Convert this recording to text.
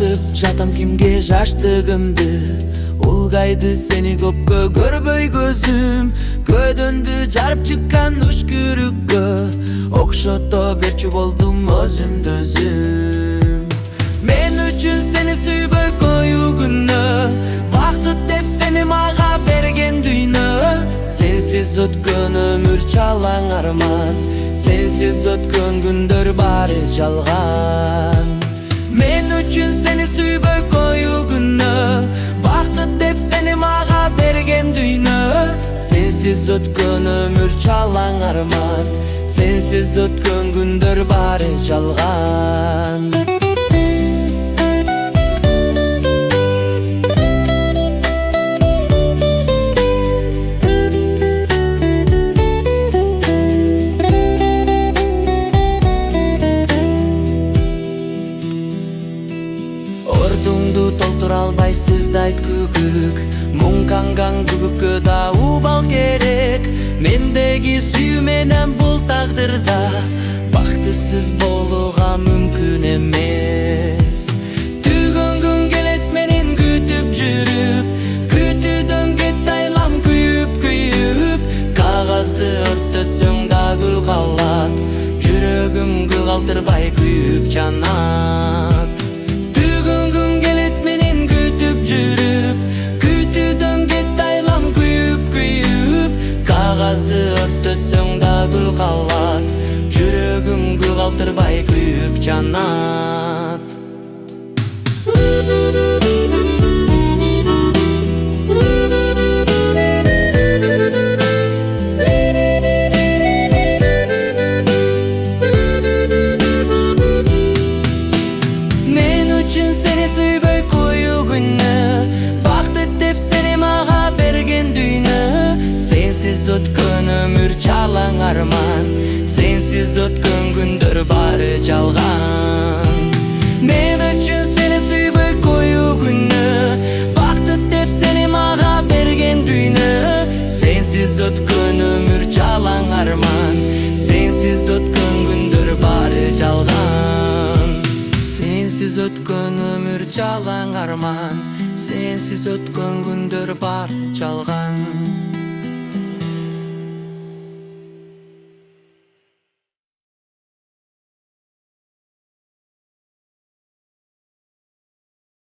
ачып жатам кимге жаштыгымды. Улгайды сени көпкө көрбөй көзүм, көдөндү жарып чыккан үшкүрүккө окшото берчү болдум өзүмдү өзүм. Мен үчүн сени сүйбөй коюу күнөө, бактыт деп сени мага берген дүйнө. Сенсиз өткөн өмүр чалаң арман, сенсиз өткөн күндөр баары жалган. Мен үчүн сени сүйбөй коюу күнөө, бактыт деп сени мага берген дүйнө. Сенсиз өткөн өмүр чалаң арман, сенсиз өткөн күндөр баары жалган. Ордуңду толтура албайсыз да айт күгүк, муң канган күгүккө да убал керек. Мендеги сүйүү менен бул тагдырда бактысыз болууга мүмкүн эмес. Түгөн күн келет менен күтүп жүрүп, күтүүдөн кетти айлам күйүп. Кагазды өрттөсөң да гүл калат, жүрөгүм гүл калтырбай күйүп жанат. Кагазды өрттөсөң да гүл калат, жүрөгүм гүл калтырбай күйүп жанат. Мен үчүн сени сүйбөй коюу күнөө, бактыт деп сени мага берген дүйнө. Сенсиз өткөн өмүр чалаң арман, сенсиз өткөн күндөр баары жалган. Мен үчүн сени сүйбөй коюу күнөө, бактыт деп сени мага берген дүйнө. Сенсиз өткөн өмүр чалаң арман, сенсиз өткөн күндөр баары жалган. Сенсиз өткөн өмүр чалаң арман, сенсиз өткөн күндөр баары жалган.